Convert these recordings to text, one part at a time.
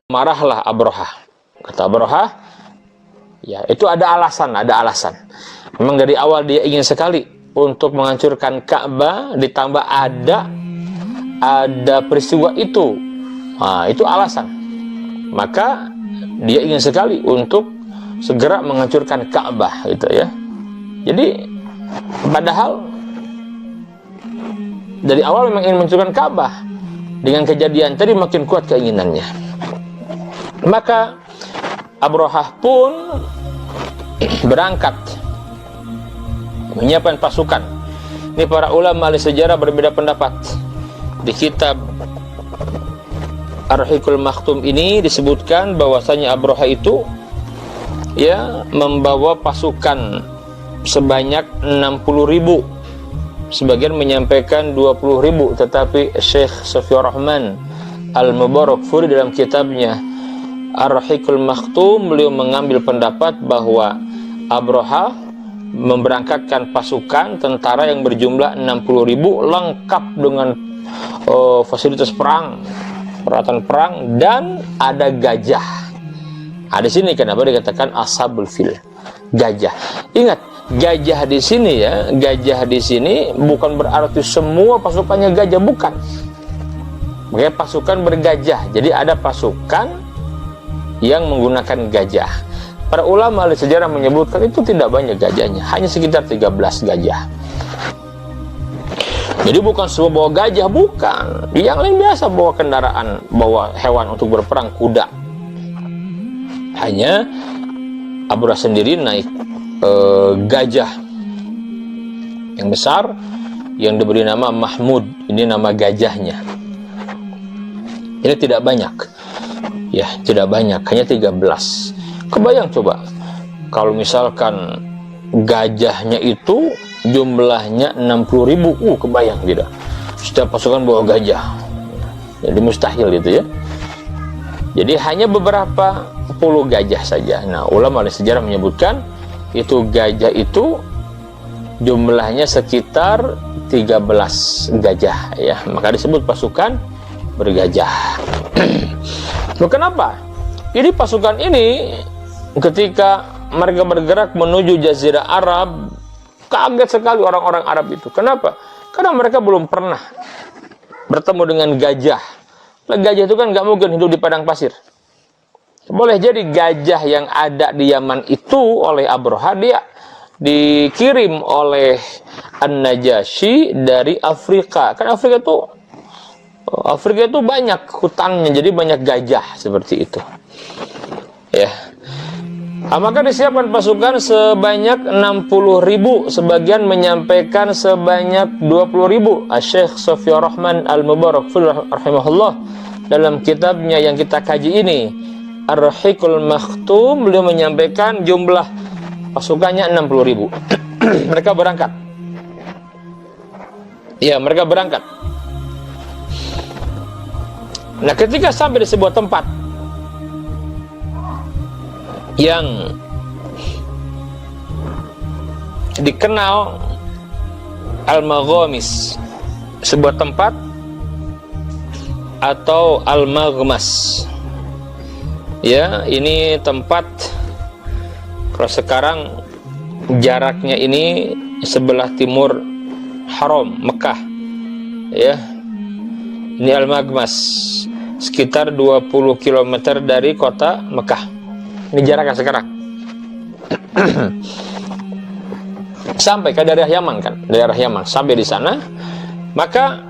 marahlah Abrahah. Kata Abrahah, ya itu ada alasan. Memang dari awal dia ingin sekali untuk menghancurkan Ka'bah, ditambah ada peristiwa itu. Nah, itu alasan. Maka dia ingin sekali untuk segera menghancurkan Ka'bah, gitu ya. Jadi padahal dari awal memang ingin menghancurkan Ka'bah. Dengan kejadian tadi makin kuat keinginannya. Maka Abrahah pun berangkat menyiapkan pasukan. Ini para ulama ahli sejarah berbeda pendapat. Di kitab Ar-Rahiqul Makhtum ini disebutkan bahwasanya Abrahah itu ya membawa pasukan sebanyak 60.000. Sebagian menyampaikan 20.000, tetapi Syekh Safiyur Rahman Al-Mubarakfuri dalam kitabnya Ar-Rahiqul Makhtum, beliau mengambil pendapat bahwa Abrahah memberangkatkan pasukan tentara yang berjumlah 60.000 lengkap dengan fasilitas perang, peralatan perang, dan ada gajah. Di sini kenapa dikatakan Ashabul Fil, gajah. Ingat, gajah di sini ya, gajah di sini bukan berarti semua pasukannya gajah, bukan. Makanya pasukan bergajah. Jadi ada pasukan yang menggunakan gajah. Para ulama ahli sejarah menyebutkan itu tidak banyak gajahnya, hanya sekitar 13 gajah. Jadi bukan semua bawa gajah, bukan. Yang lain biasa bawa kendaraan, bawa hewan untuk berperang, kuda. Hanya Abrahah sendiri naik gajah yang besar yang diberi nama Mahmud. Ini nama gajahnya. Ini tidak banyak. Ya, tidak banyak, hanya 13. Kebayang coba kalau misalkan gajahnya itu jumlahnya 60.000, kebayang tidak? Setiap pasukan bawa gajah. Jadi mustahil itu ya. Jadi hanya beberapa puluh gajah saja. Nah, ulama ahli sejarah menyebutkan itu gajah itu jumlahnya sekitar 13 gajah ya. Maka disebut pasukan bergajah. Loh, kenapa? Jadi pasukan ini ketika mereka bergerak menuju Jazirah Arab, kaget sekali orang-orang Arab itu. Kenapa? Karena mereka belum pernah bertemu dengan gajah. Nah, gajah itu kan nggak mungkin hidup di padang pasir. Boleh jadi gajah yang ada di Yaman itu oleh Abrahah dia dikirim oleh An-Najasyi dari Afrika. Kan Afrika itu banyak hutannya, jadi banyak gajah seperti itu. Ya. Maka disiapkan pasukan sebanyak 60.000, sebagian menyampaikan sebanyak 20.000. Syekh Safiyur Rahman Al-Mubarakfuri rahimahullah dalam kitabnya yang kita kaji ini, Ar-Rahiqul Makhtum, beliau menyampaikan jumlah pasukannya 60.000. Mereka berangkat. Ya, mereka berangkat. Nah, ketika sampai di sebuah tempat yang dikenal Al-Maghamis, sebuah tempat atau Al-Maghmas. Ya, ini tempat kalau sekarang jaraknya ini sebelah timur Haram Mekah. Ya. Ini Al-Maghmas, sekitar 20 km dari kota Mekah. Ini jaraknya sekarang. Sampai ke daerah Yaman kan, daerah Yaman. Sampai di sana, maka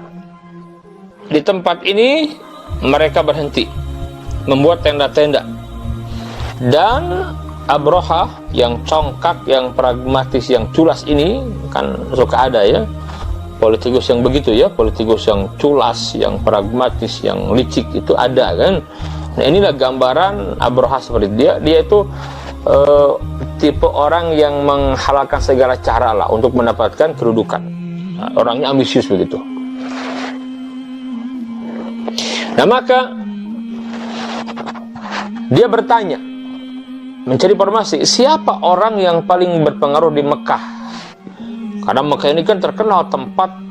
di tempat ini mereka berhenti, membuat tenda-tenda. Dan Abrahah yang congkak, yang pragmatis, yang culas ini kan suka ada ya, politikus yang begitu ya, politikus yang culas, yang pragmatis, yang licik itu ada kan. Nah, inilah gambaran Abrahah seperti dia itu tipe orang yang menghalalkan segala cara lah untuk mendapatkan kedudukan. Nah, orangnya ambisius begitu. Nah, maka dia bertanya, mencari informasi, siapa orang yang paling berpengaruh di Mekah? Karena Mekah ini kan terkenal tempat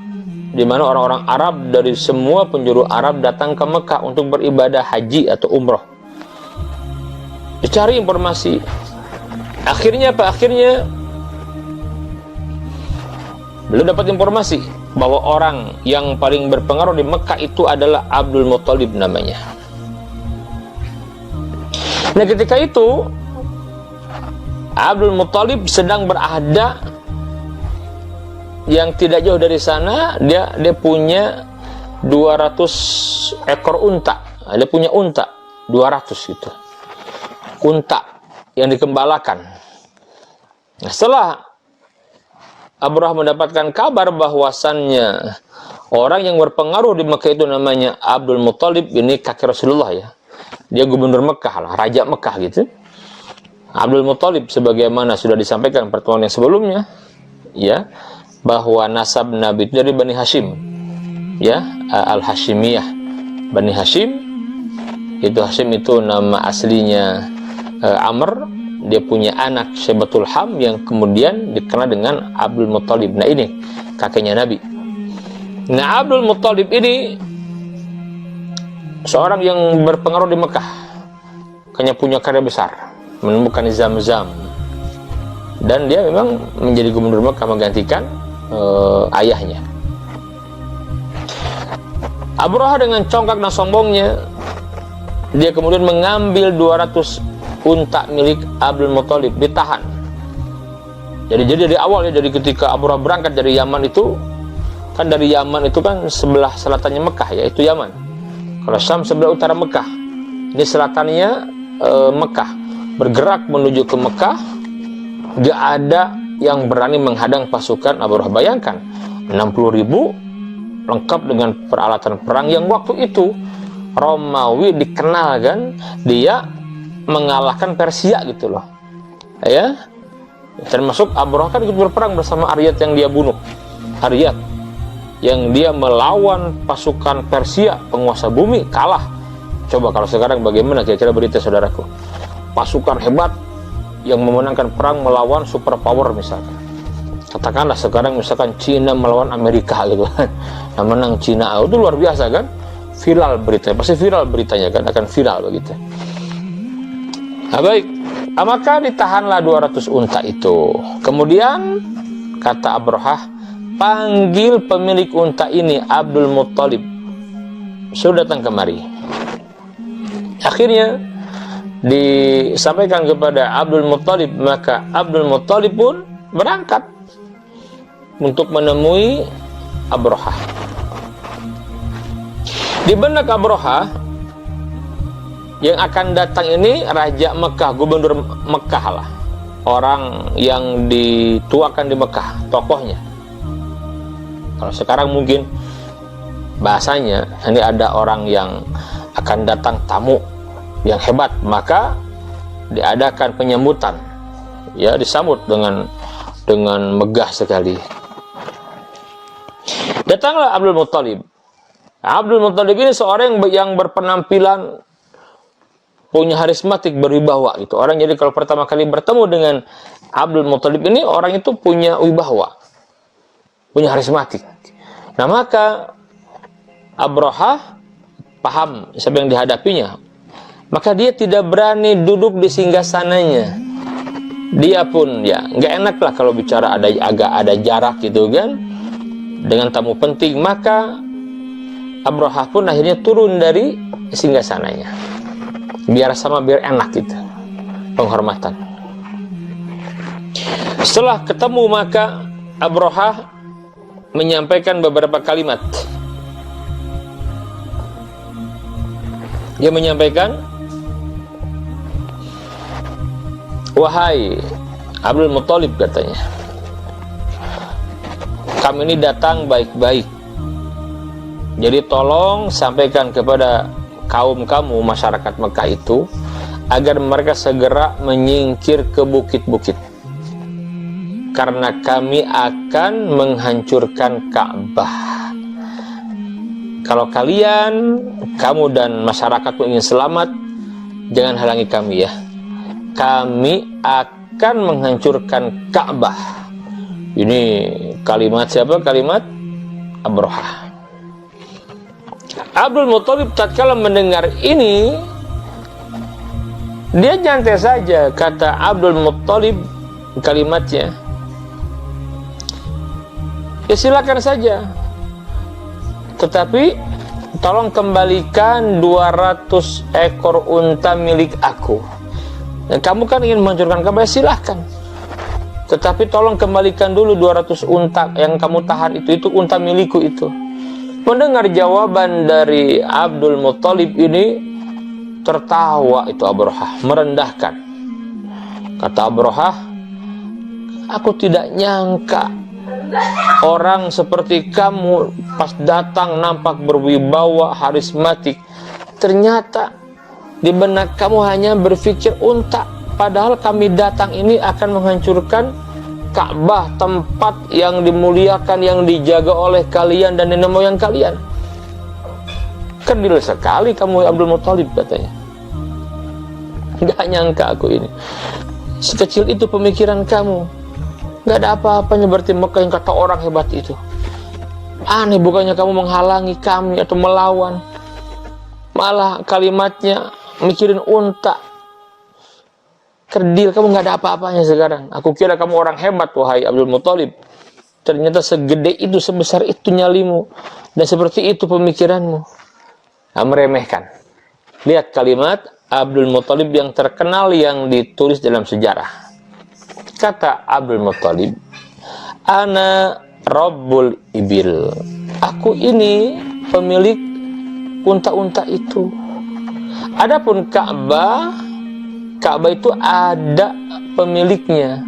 di mana orang-orang Arab dari semua penjuru Arab datang ke Mekah untuk beribadah haji atau umroh. dicari informasi. Akhirnya apa? Akhirnya beliau dapat informasi bahwa orang yang paling berpengaruh di Mekah itu adalah Abdul Muthalib namanya. Nah, ketika itu Abdul Muthalib sedang berada yang tidak jauh dari sana. Dia punya 200 ekor unta. Dia punya unta 200 gitu. Unta yang dikembalakan. Nah, setelah Abrahah mendapatkan kabar bahwasannya orang yang berpengaruh di Mekah itu namanya Abdul Muthalib, ini kakek Rasulullah ya. Dia gubernur Mekah lah, raja Mekah gitu. Abdul Muthalib sebagaimana sudah disampaikan pertemuan yang sebelumnya ya, bahwa nasab Nabi itu dari Bani Hashim ya, Al-Hashimiyah, Bani Hashim. Itu Hashim itu nama aslinya Amr. Dia punya anak Syaibatul Ham yang kemudian dikenal dengan Abdul Muthalib. Nah, ini kakeknya Nabi. Nah, Abdul Muthalib ini seorang yang berpengaruh di Mekah, hanya punya karya besar, menemukan Zam-Zam, dan dia memang menjadi gubernur Mekah menggantikan ayahnya. Abrahah dengan congkak dan sombongnya, dia kemudian mengambil 200 unta milik Abdul Muthalib, ditahan. Jadi dari awal ya, dari ketika Abrahah berangkat dari Yaman itu, kan dari Yaman itu kan sebelah selatannya Mekah ya, itu Yaman. Kalau Syam sebelah utara Mekah, ini selatannya Mekah. Bergerak menuju ke Mekah, gak ada yang berani menghadang pasukan Abrahah. Bayangkan 60.000 lengkap dengan peralatan perang yang waktu itu Romawi dikenal kan, dia mengalahkan Persia gitu loh ya. Termasuk Abrahah kan ikut berperang bersama Aryat yang dia bunuh, Aryat yang dia melawan pasukan Persia, penguasa bumi, kalah. Coba kalau sekarang bagaimana kira-kira berita saudaraku? Pasukan hebat yang memenangkan perang melawan superpower misalkan. Katakanlah sekarang misalkan Cina melawan Amerika gitu kan. Nah, menang Cina itu luar biasa kan? Viral beritanya, pasti viral beritanya kan, akan viral begitu. Nah, baik, maka ditahanlah 200 unta itu. Kemudian kata Abrahah, panggil pemilik unta ini, Abdul Muthalib, sudah datang kemari. Akhirnya disampaikan kepada Abdul Muthalib, maka Abdul Muthalib pun berangkat untuk menemui Abrahah. Di benak Abrahah, yang akan datang ini Raja Mekah, gubernur Mekah lah, orang yang dituakan di Mekah, tokohnya. Kalau sekarang mungkin bahasanya ini ada orang yang akan datang, tamu yang hebat, maka diadakan penyambutan ya, disambut dengan megah sekali. Datanglah Abdul Muthalib. Abdul Muthalib ini seorang yang berpenampilan punya harismatik, berwibawa gitu. Orang jadi kalau pertama kali bertemu dengan Abdul Muthalib ini, orang itu punya wibawa, punya harismatik. Nah, maka Abrahah paham siapa yang dihadapinya. Maka dia tidak berani duduk di singgasananya. Dia pun ya nggak enak lah kalau bicara agak ada jarak gitu kan dengan tamu penting. Maka Abrahah pun akhirnya turun dari singgasananya. Biar enak gitu penghormatan. Setelah ketemu, maka Abrahah menyampaikan beberapa kalimat. Dia menyampaikan, wahai Abdul Muthalib, katanya, kami ini datang baik-baik, jadi tolong sampaikan kepada kaum kamu, masyarakat Mekah itu, agar mereka segera menyingkir ke bukit-bukit, karena kami akan menghancurkan Ka'bah. Kalau kalian, kamu dan masyarakat ingin selamat, jangan halangi kami ya. Kami akan menghancurkan Ka'bah. Ini kalimat siapa? Kalimat Abrahah. Abdul Muthalib tatkala mendengar ini, Dia nyantai saja, kata Abdul Muttalib kalimatnya, ya silakan saja, tetapi tolong kembalikan 200 ekor unta milik aku. Dan kamu kan ingin menghancurkan Ka'bah, silahkan, tetapi tolong kembalikan dulu 200 unta yang kamu tahan itu unta milikku itu. Mendengar jawaban dari Abdul Muttalib ini, tertawa itu Abrahah, merendahkan. Kata Abrahah, aku tidak nyangka orang seperti kamu pas datang nampak berwibawa, harismatik. Ternyata di benak kamu hanya berpikir unta. Padahal kami datang ini akan menghancurkan Ka'bah, tempat yang dimuliakan, yang dijaga oleh kalian dan nenek moyang kalian. Kerdil sekali kamu Abdul Muttalib, katanya. Gak nyangka aku ini. Sekecil itu pemikiran kamu. Gak ada apa-apanya berarti Mekah yang kata orang hebat itu. Aneh, bukannya kamu menghalangi kami atau melawan, malah kalimatnya mikirin unta. Kerdil, kamu gak ada apa-apanya sekarang. Aku kira kamu orang hebat, wahai Abdul Muttalib. Ternyata segede itu, sebesar itu nyalimu, dan seperti itu pemikiranmu. Meremehkan. Lihat kalimat Abdul Muttalib yang terkenal yang ditulis dalam sejarah. Kata Abdul Muttalib, ana Rabbul Ibil. Aku ini pemilik unta-unta itu. Adapun Ka'bah itu ada pemiliknya.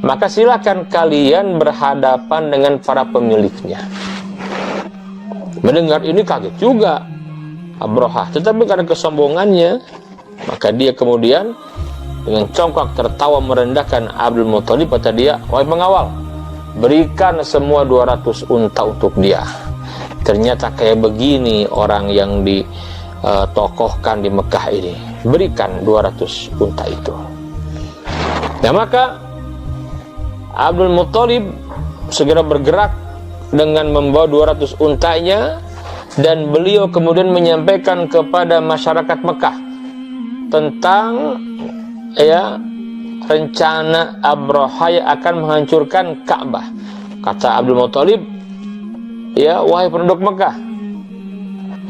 Maka silakan kalian berhadapan dengan para pemiliknya. Mendengar ini kaget juga Abrahah, tetapi karena kesombongannya, maka dia kemudian dengan congkak tertawa merendahkan Abdul Muttalib. Kata dia, wahai pengawal, berikan semua 200 unta untuk dia. Ternyata kayak begini orang yang ditokohkan di Mekah ini. Berikan 200 unta itu. Nah, maka Abdul Muttalib segera bergerak dengan membawa 200 untanya, dan beliau kemudian menyampaikan kepada masyarakat Mekah tentang rencana Abrahah yang akan menghancurkan Ka'bah. Kata Abdul Muttalib, wahai penduduk Mekah,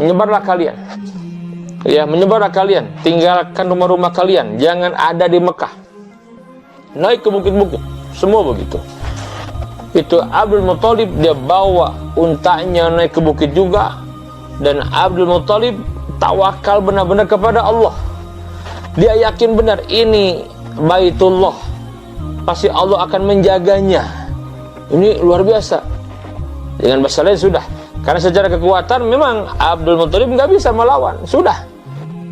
menyebarlah kalian. Menyebarlah kalian, tinggalkan rumah-rumah kalian, jangan ada di Mekah, naik ke bukit-bukit, semua begitu. Itu Abdul Muttalib, dia bawa untanya naik ke bukit juga, dan Abdul Muttalib tawakal benar-benar kepada Allah. Dia yakin benar ini Baitullah, pasti Allah akan menjaganya. Ini luar biasa. Dengan bahasa lain sudah, karena secara kekuatan memang Abdul Muttalib nggak bisa melawan, sudah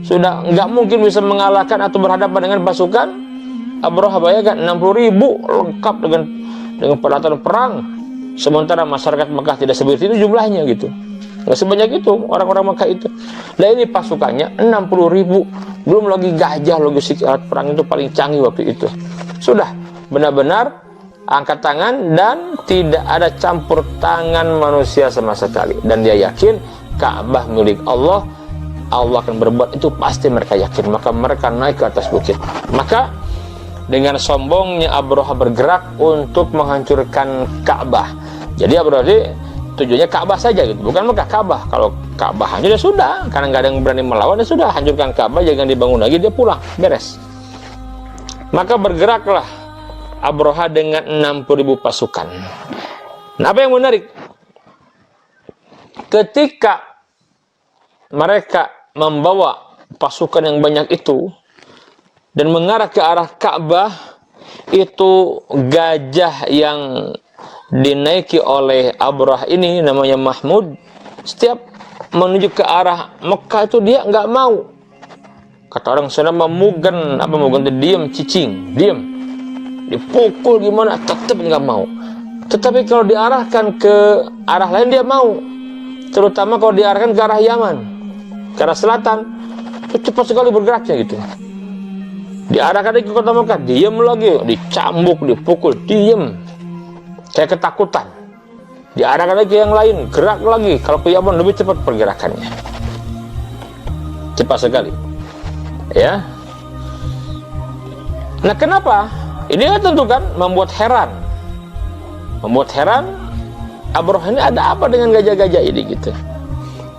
nggak mungkin bisa mengalahkan atau berhadapan dengan pasukan Abrahah. Bayangkan 60.000 lengkap dengan peralatan perang, sementara masyarakat Mekah tidak seperti itu jumlahnya gitu, nggak sebanyak itu orang-orang Mekah itu. Nah, ini pasukannya 60.000, belum lagi gajah, logistik alat perang itu paling canggih waktu itu. Sudah benar-benar angkat tangan dan tidak ada campur tangan manusia sama sekali, dan dia yakin Ka'bah milik Allah, Allah akan berbuat itu, pasti mereka yakin. Maka mereka naik ke atas bukit. Maka dengan sombongnya Abrahah bergerak untuk menghancurkan Ka'bah. Jadi Abrahah tujuannya Ka'bah saja gitu, bukan Mekah, Ka'bah. Kalau Ka'bah hancur ya sudah, karena nggak ada yang berani melawan, ya sudah, hancurkan Ka'bah, jangan dibangun lagi, dia pulang, beres. Maka bergeraklah Abrahah dengan 60.000 pasukan. Nah, apa yang menarik? Ketika mereka membawa pasukan yang banyak itu dan mengarah ke arah Ka'bah, itu gajah yang dinaiki oleh Abrahah ini namanya Mahmud, setiap menuju ke arah Mekah itu dia nggak mau. Kata orang sana memugen, mugen itu diam, cicing, diam, dipukul gimana tetap nggak mau. Tetapi kalau diarahkan ke arah lain dia mau, terutama kalau diarahkan ke arah Yaman, ke arah selatan, itu cepat sekali bergeraknya gitu. Diarahkan ke kota Mekah, diam lagi, dicambuk, dipukul, diam, kayak ketakutan. Diarahkan lagi ke yang lain, gerak lagi. Kalau ke Yaman lebih cepat pergerakannya, cepat sekali, ya. Nah, kenapa? Ini kan tentu kan membuat heran. Membuat heran, Abrahah ini ada apa dengan gajah-gajah ini gitu.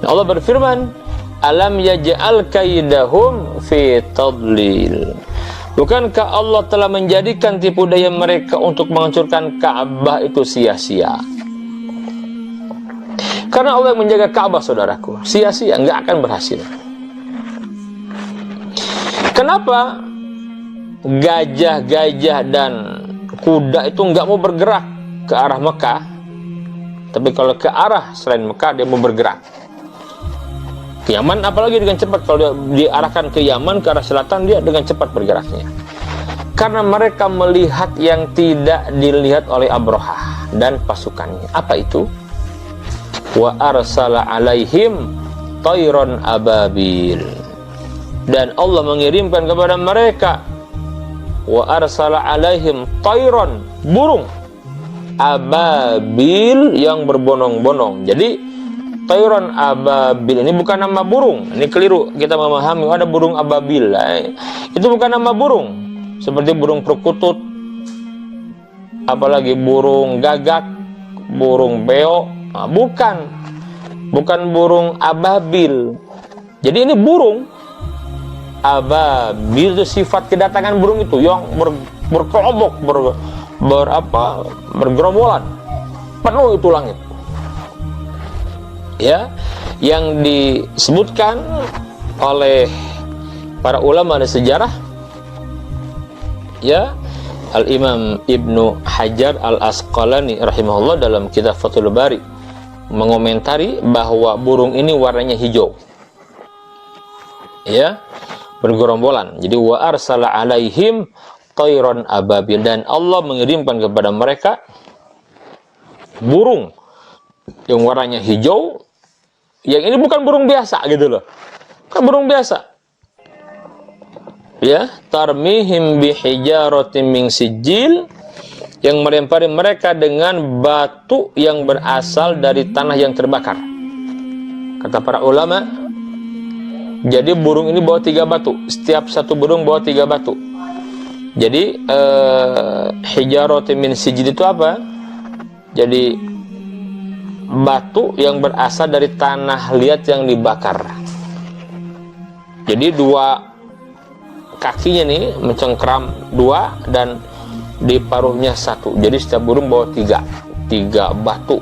Nah, Allah berfirman, alam yaj'al kaidahum fi tadlil. Bukankah Allah telah menjadikan tipu daya mereka untuk menghancurkan Ka'bah itu sia-sia? Karena Allah yang menjaga Ka'bah, saudaraku, sia-sia, nggak akan berhasil. Kenapa gajah-gajah dan kuda itu nggak mau bergerak ke arah Mekah, tapi kalau ke arah selain Mekah dia mau bergerak ke Yaman, apalagi dengan cepat. Kalau dia diarahkan ke Yaman, ke arah selatan, dia dengan cepat bergeraknya. Karena mereka melihat yang tidak dilihat oleh Abrahah dan pasukannya. Apa itu? Wa arsala alaihim tayron ababil. Dan Allah mengirimkan kepada mereka, wa arsala alaihim tayron, burung ababil yang berbondong-bondong. Jadi tayron ababil ini bukan nama burung. Ini keliru kita memahami ada burung ababil. Itu bukan nama burung. Seperti burung perkutut, apalagi burung gagak, burung beo. Nah, bukan burung ababil. Jadi ini burung ababil, itu sifat kedatangan burung itu yang berkelompok, bergerombolan, penuh itu langit. Ya, yang disebutkan oleh para ulama dan sejarah, ya, Al-Imam Ibnu Hajar Al-Asqalani rahimahullah dalam kitab Fathul Bari mengomentari bahwa burung ini warnanya hijau, ya, bergerombolan. Jadi wa arsala alaihim tayron ababil, dan Allah mengirimkan kepada mereka burung yang warnanya hijau. Yang ini bukan burung biasa gitu loh, kan burung biasa, ya, tarmihim bihijaratin min sijil, yang melempari mereka dengan batu yang berasal dari tanah yang terbakar. Kata para ulama, jadi burung ini bawa 3 batu, setiap satu burung bawa 3 batu. Jadi hijaratin min sijil itu apa? Jadi batu yang berasal dari tanah liat yang dibakar. Jadi 2 kakinya nih mencengkram 2 dan di paruhnya 1. Jadi setiap burung bawa 3 batu,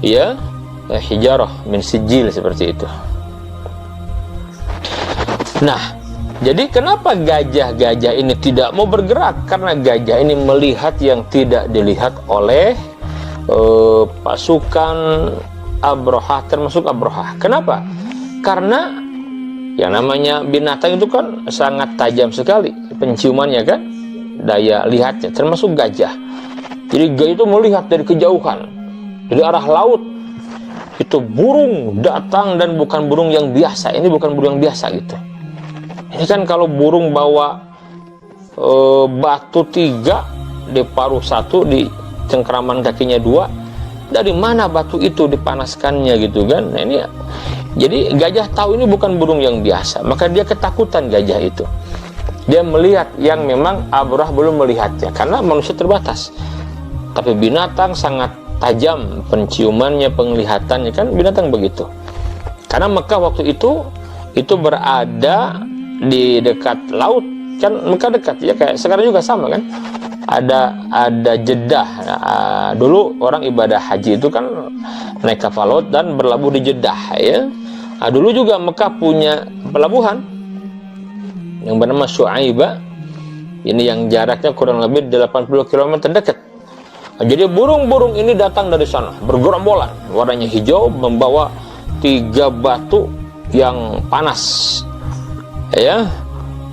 ya, hijarah min sijil, seperti itu. Nah, jadi kenapa gajah-gajah ini tidak mau bergerak? Karena gajah ini melihat yang tidak dilihat oleh pasukan Abrahah, termasuk Abrahah. Kenapa? Karena yang namanya binatang itu kan sangat tajam sekali penciumannya kan, daya lihatnya, termasuk gajah. Jadi gajah itu melihat dari kejauhan, dari arah laut. Itu burung datang, dan bukan burung yang biasa. Ini bukan burung yang biasa gitu. Ini kan kalau burung bawa batu 3 di paruh 1, di cengkraman kakinya 2, dari mana batu itu dipanaskannya gitu kan. Nah, ini jadi gajah tahu ini bukan burung yang biasa, maka dia ketakutan. Gajah itu dia melihat yang memang Abrahah belum melihatnya, karena manusia terbatas, tapi binatang sangat tajam penciumannya, penglihatannya, kan binatang begitu. Karena Mekah waktu itu berada di dekat laut kan, Mekah dekat ya, kayak sekarang juga sama kan, ada Jeddah. Nah, dulu orang ibadah haji itu kan naik kapal laut dan berlabuh di Jeddah, ya. Nah, dulu juga Mekah punya pelabuhan yang bernama Syu'aibah. Ini yang jaraknya kurang lebih 80 km dekat. Nah, jadi burung-burung ini datang dari sana bergerombolan, warnanya hijau, membawa 3 batu yang panas, ya,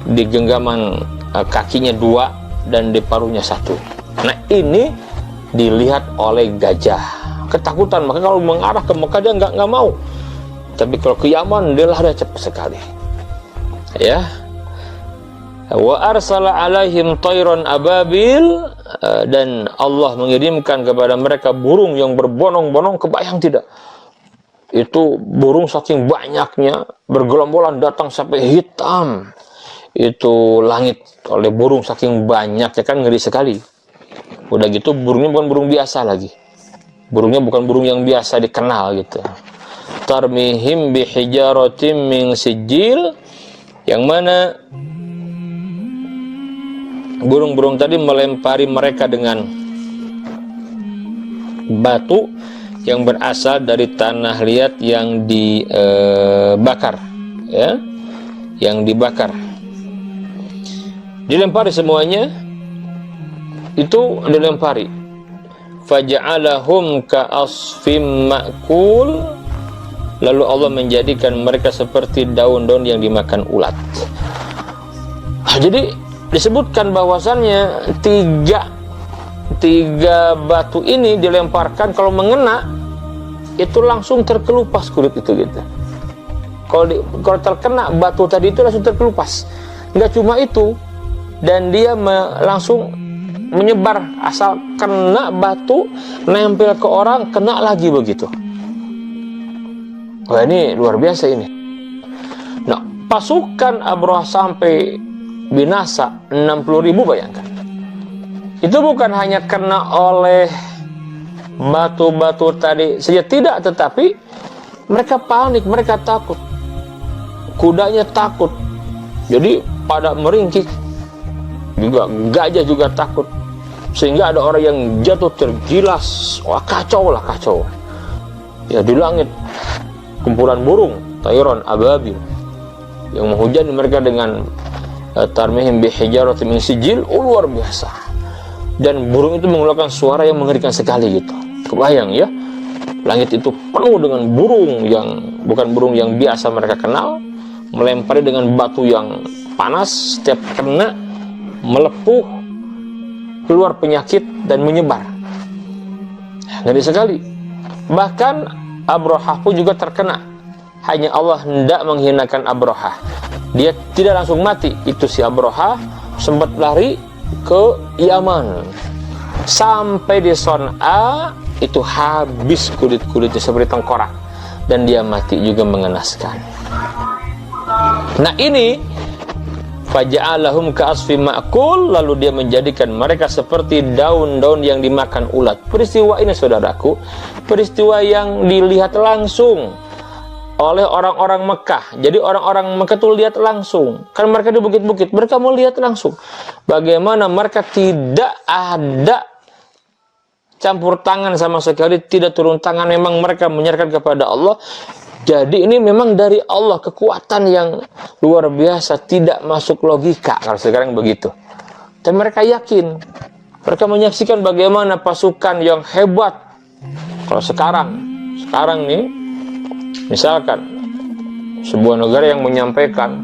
di genggaman kakinya 2 dan di paruhnya 1. Nah, ini dilihat oleh gajah, ketakutan. Maka kalau mengarah ke Mekah dia nggak mau, tapi kalau ke Yaman dia lari cepat sekali, ya. Wa arsala alaihim tayron ababil, dan Allah mengirimkan kepada mereka burung yang berbondong-bondong. Kebayang tidak? Itu burung saking banyaknya bergelombolan datang sampai hitam. itu langit oleh burung saking banyak, ya kan, ngeri sekali. Udah gitu burungnya bukan burung biasa lagi, burungnya bukan burung yang biasa dikenal gitu. Tarmihim bihijaratim min sijil, yang mana burung-burung tadi melempari mereka dengan batu yang berasal dari tanah liat yang dibakar, ya, yang dibakar, dilempari semuanya, itu dilempari. Faja'alahum ka'asfim ma'kul, lalu Allah menjadikan mereka seperti daun-daun yang dimakan ulat. Jadi disebutkan bahwasannya tiga batu ini dilemparkan, kalau mengena itu langsung terkelupas kulit itu gitu. Kalau terkena batu tadi itu langsung terkelupas. Nggak cuma itu, dan dia langsung menyebar, asal kena batu nempel ke orang, kena lagi begitu. Wah, ini luar biasa ini. Nah, pasukan Abraha sampai binasa 60.000, bayangkan. Itu bukan hanya kena oleh batu-batu tadi saja, tidak, tetapi mereka panik, mereka takut, kudanya takut, jadi pada meringkik, juga gajah juga takut, sehingga ada orang yang jatuh tergilas. Wah, kacau lah, kacau ya. Di langit kumpulan burung, tayron ababil, yang menghujani mereka dengan tarmihim bihijaratin min sijil. Luar biasa. Dan burung itu mengeluarkan suara yang mengerikan sekali gitu. Kebayang ya, langit itu penuh dengan burung yang bukan burung yang biasa mereka kenal, melempari dengan batu yang panas, setiap kena melepuh, keluar penyakit dan menyebar. Ngeri sekali. Bahkan Abraha pun juga terkena. Hanya Allah hendak menghinakan Abraha. Dia tidak langsung mati. Itu si Abraha sempat lari ke Yaman, sampai di Son'a itu habis kulit-kulitnya seperti tengkorak, dan dia mati juga mengenaskan. Nah, ini faja'alahum ka'asfim ma'kul, lalu dia menjadikan mereka seperti daun-daun yang dimakan ulat. Peristiwa ini, saudaraku, peristiwa yang dilihat langsung oleh orang-orang Mekah. Jadi orang-orang Mekah itu lihat langsung, kan mereka di bukit-bukit, mereka mau lihat langsung bagaimana mereka tidak ada campur tangan sama sekali, tidak turun tangan, memang mereka menyerahkan kepada Allah. Jadi ini memang dari Allah, kekuatan yang luar biasa, tidak masuk logika kalau sekarang begitu. Dan mereka yakin, mereka menyaksikan bagaimana pasukan yang hebat. Kalau sekarang nih, misalkan sebuah negara yang menyampaikan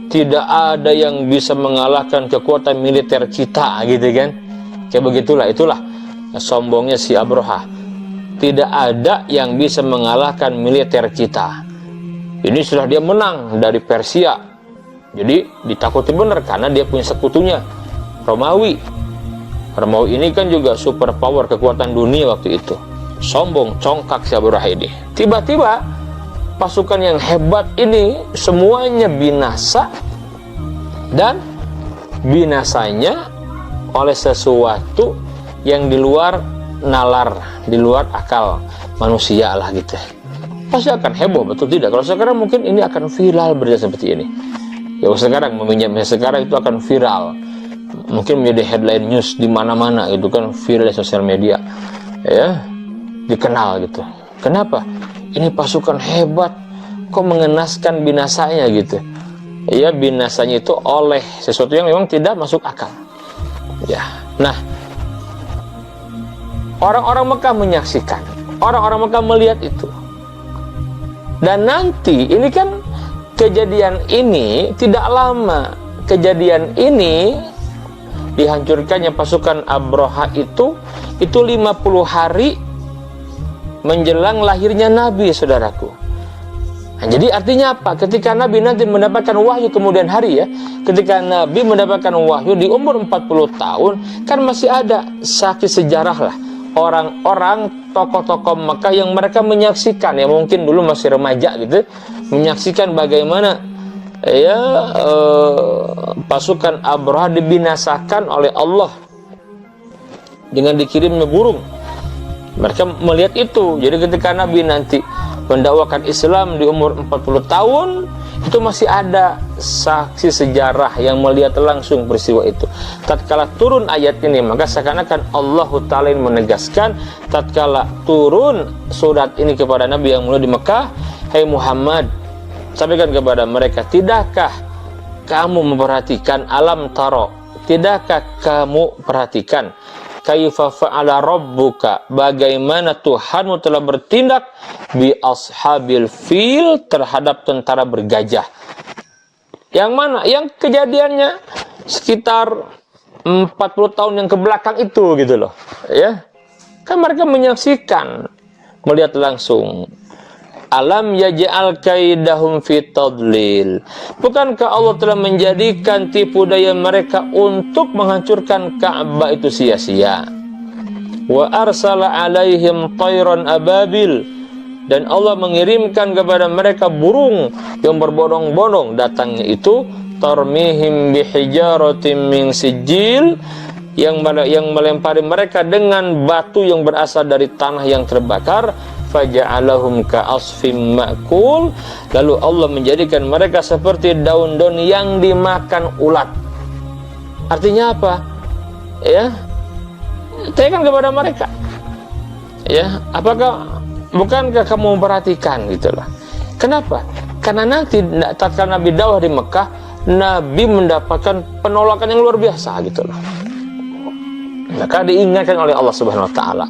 tidak ada yang bisa mengalahkan kekuatan militer kita, gitu kan? Kayak begitulah, itulah sombongnya si Abraha. Tidak ada yang bisa mengalahkan militer kita. Ini sudah dia menang dari Persia. Jadi ditakuti benar karena dia punya sekutunya Romawi. Romawi ini kan juga super power, kekuatan dunia waktu itu. Sombong, congkak si Abraha ini. Tiba-tiba pasukan yang hebat ini semuanya binasa, dan binasanya oleh sesuatu yang di luar nalar, di luar akal manusia lah gitu. Pasti akan heboh, betul tidak? Kalau sekarang mungkin ini akan viral berita seperti ini. Ya sekarang, meminjamnya sekarang itu akan viral, mungkin menjadi headline news di mana-mana itu kan, viral di sosial media, ya, dikenal gitu. Kenapa? Ini pasukan hebat, kok mengenaskan binasanya gitu. Ya, binasanya itu oleh sesuatu yang memang tidak masuk akal. Ya, nah, orang-orang Mekah menyaksikan, orang-orang Mekah melihat itu. Dan nanti ini kan kejadian ini tidak lama, kejadian ini dihancurkannya pasukan Abraha itu 50 hari menjelang lahirnya Nabi, saudaraku. Nah, jadi artinya apa? Ketika Nabi nanti mendapatkan wahyu kemudian hari, ya, ketika Nabi mendapatkan wahyu di umur 40 tahun, kan masih ada saksi sejarah lah, orang-orang tokoh-tokoh Mekah yang mereka menyaksikan, ya mungkin dulu masih remaja gitu, menyaksikan bagaimana ya pasukan Abraha dibinasakan oleh Allah dengan dikirimnya burung. Mereka melihat itu. Jadi ketika Nabi nanti mendakwakan Islam di umur 40 tahun, itu masih ada saksi sejarah yang melihat langsung peristiwa itu. Tatkala turun ayat ini, maka seakan-akan Allah Ta'ala menegaskan, tatkala turun surat ini kepada Nabi yang mulia di Mekah, "Hai Muhammad, sampaikan kepada mereka, tidakkah kamu memperhatikan alam taro? Tidakkah kamu perhatikan kaifa fa'ala rabbuka, bagaimana Tuhanmu telah bertindak bi ashabil fil, terhadap tentara bergajah?" Yang mana? Yang kejadiannya sekitar 40 tahun yang kebelakang itu gitu loh, ya. Kan mereka menyaksikan, melihat langsung. Alam yaj'al kaidahum fi tadlil. Bukankah Allah telah menjadikan tipu daya mereka untuk menghancurkan Ka'bah itu sia-sia? Wa arsala alaihim tayran ababil, dan Allah mengirimkan kepada mereka burung yang berbondong-bondong. Datangnya itu tarmihim bihijaratin min sijil, yang melempari mereka dengan batu yang berasal dari tanah yang terbakar. Faja'alahum ka'asfim ma'kul, lalu Allah menjadikan mereka seperti daun-daun yang dimakan ulat. Artinya apa? Ya, tanyakan kepada mereka. Ya, bukankah kamu memperhatikan gitulah? Kenapa? Karena nanti tatkala Nabi dakwah di Mekah, Nabi mendapatkan penolakan yang luar biasa gitulah. Maka diingatkan oleh Allah Subhanahu wa Ta'ala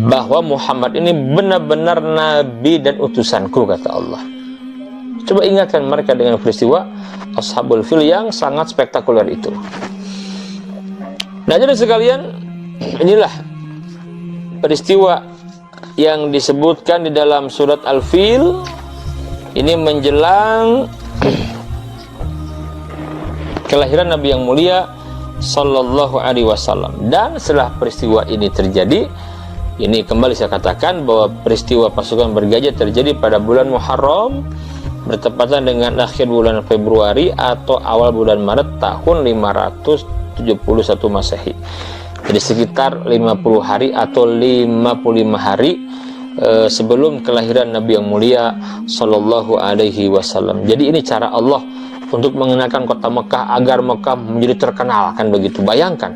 bahwa Muhammad ini benar-benar nabi dan utusanku, kata Allah. Coba ingatkan mereka dengan peristiwa Ashabul Fil yang sangat spektakuler itu. Nah, jadi sekalian, inilah peristiwa yang disebutkan di dalam surat Al-Fil. Ini menjelang kelahiran Nabi yang mulia Sallallahu Alaihi Wasallam. Dan setelah peristiwa ini terjadi, ini kembali saya katakan bahwa peristiwa pasukan bergajah terjadi pada bulan Muharram, bertepatan dengan akhir bulan Februari atau awal bulan Maret tahun 571 Masehi. Jadi sekitar 50 hari atau 55 hari sebelum kelahiran Nabi yang mulia Sallallahu Alaihi Wasallam. Jadi ini cara Allah untuk mengenalkan kota Mekah agar Mekah menjadi terkenal, kan begitu. Bayangkan,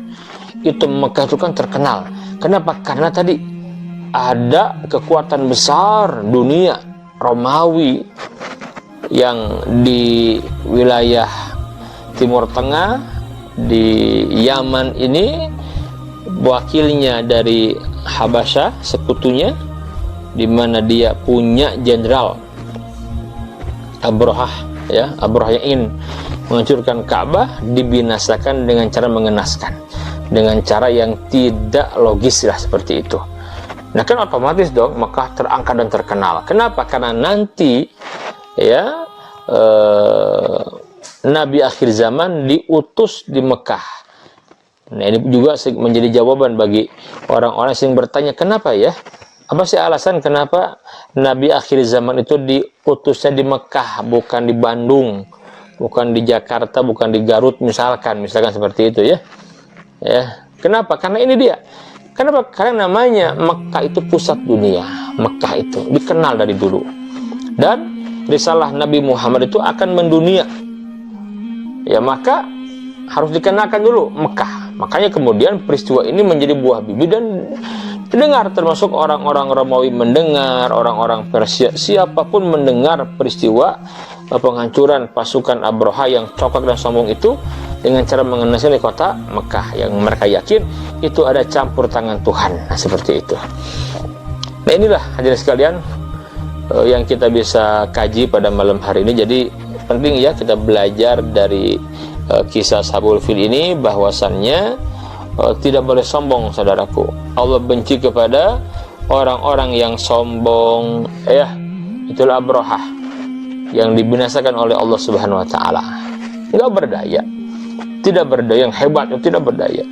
itu Mekah itu kan terkenal. Kenapa? Karena tadi ada kekuatan besar dunia Romawi yang di wilayah Timur Tengah, di Yaman ini, wakilnya dari Habasyah, sekutunya, di mana dia punya jenderal Abrahah. Ya, Abrahah yang ingin menghancurkan Ka'bah dibinasakan dengan cara mengenaskan, dengan cara yang tidak logis lah, seperti itu. Nah, kan otomatis dong Mekah terangkat dan terkenal. Kenapa? Karena nanti ya Nabi akhir zaman diutus di Mekah. Nah, ini juga menjadi jawaban bagi orang-orang yang bertanya, kenapa ya? Apa sih alasan kenapa Nabi akhir zaman itu diutusnya di Mekah, bukan di Bandung, bukan di Jakarta, bukan di Garut misalkan seperti itu ya. Ya, kenapa? Karena ini dia. Kenapa? Karena namanya Mekah itu pusat dunia. Mekah itu dikenal dari dulu. Dan risalah Nabi Muhammad itu akan mendunia. Ya, maka harus dikenalkan dulu Mekah. Makanya kemudian peristiwa ini menjadi buah bibir dan didengar, termasuk orang-orang Romawi mendengar, orang-orang Persia, siapapun mendengar peristiwa penghancuran pasukan Abraha yang cokak dan sombong itu dengan cara mengenaskan kota Mekah, yang mereka yakin itu ada campur tangan Tuhan. Nah, seperti itu. Nah, inilah hadirin sekalian yang kita bisa kaji pada malam hari ini. Jadi penting ya kita belajar dari kisah Ashabul Fil ini, bahwasannya tidak boleh sombong, saudaraku. Allah benci kepada orang-orang yang sombong. Itulah Abrahah yang dibinasakan oleh Allah Subhanahu wa Ta'ala. Enggak berdaya, tidak berdaya, yang hebat, yang tidak berdaya.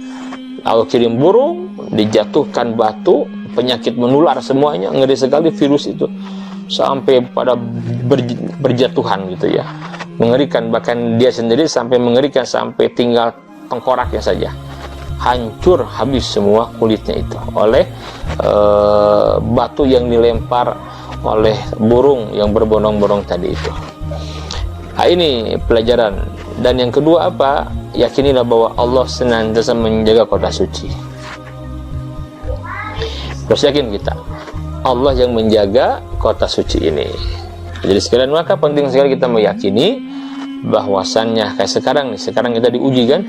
Allah kirim burung, dijatuhkan batu, penyakit menular semuanya, ngeri sekali virus itu, sampai pada berjatuhan gitu ya. mengerikan, bahkan dia sendiri sampai mengerikan, sampai tinggal tengkoraknya saja, hancur habis semua kulitnya itu oleh batu yang dilempar oleh burung yang berbondong-bondong tadi itu. Nah, ini pelajaran. Dan yang kedua apa? Yakinilah bahwa Allah senantiasa menjaga kota suci. Harus yakin kita, Allah yang menjaga kota suci ini. Jadi sekalian, maka penting sekali kita meyakini bahwasannya kayak sekarang kita diuji kan,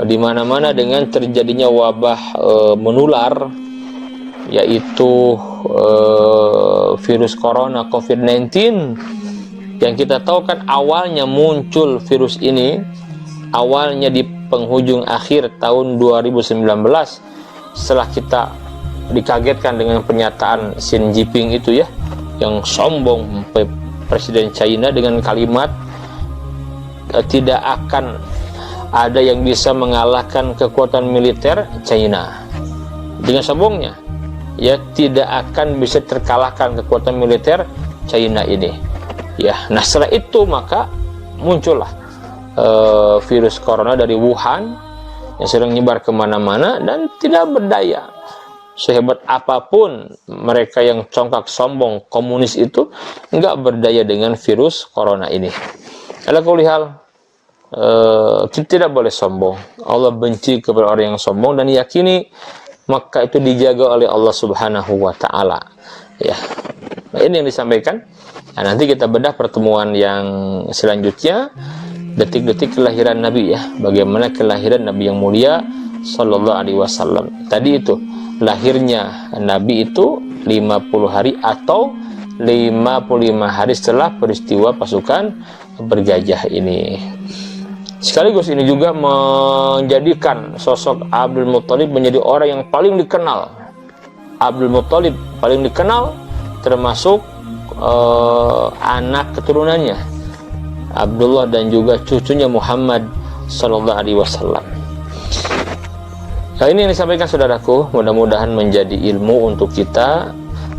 di mana-mana dengan terjadinya wabah menular, yaitu virus corona COVID-19, yang kita tahu kan awalnya muncul virus ini awalnya di penghujung akhir tahun 2019, setelah kita dikagetkan dengan pernyataan Xi Jinping itu ya, yang sombong, Presiden China, dengan kalimat tidak akan ada yang bisa mengalahkan kekuatan militer China. Dengan sombongnya, ya, tidak akan bisa terkalahkan kekuatan militer China ini. Ya, nah setelah itu maka muncullah virus corona dari Wuhan yang sedang nyebar kemana-mana dan tidak berdaya. Sehebat apapun mereka yang congkak sombong komunis itu, nggak berdaya dengan virus corona ini. Ala kulli hal, kita tidak boleh sombong. Allah benci kepada orang yang sombong, dan yakini maka itu dijaga oleh Allah Subhanahu wa Ta'ala. Ya, nah, ini yang disampaikan. Nah, nanti kita bedah pertemuan yang selanjutnya, detik-detik kelahiran Nabi ya, bagaimana kelahiran Nabi yang mulia Sallallahu Alaihi Wasallam. Tadi itu lahirnya Nabi itu 50 hari atau 55 hari setelah peristiwa pasukan bergajah ini. Sekaligus ini juga menjadikan sosok Abdul Muthalib menjadi orang yang paling dikenal. Abdul Muthalib paling dikenal, termasuk anak keturunannya Abdullah dan juga cucunya Muhammad Sallallahu Alaihi Wasallam. Nah, ini yang disampaikan saudaraku, mudah-mudahan menjadi ilmu untuk kita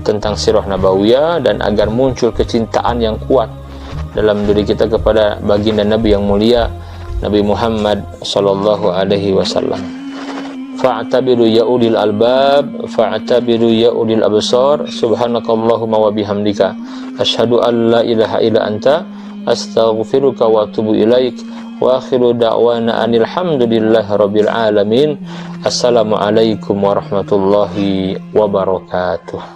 tentang sirah nabawiyah, dan agar muncul kecintaan yang kuat dalam diri kita kepada baginda Nabi yang mulia, Nabi Muhammad Sallallahu Alaihi Wasallam. Fa'tabiru ya ulil albab, fa'tabiru ya ulil absar, subhanakallahumma wa bihamdika, asyhadu an la ilaha illa anta, astaghfiruka wa atubu ilaik. Wa akhiru da'wana anil hamdulillahi rabbil alamin. Assalamualaikum warahmatullahi wabarakatuh.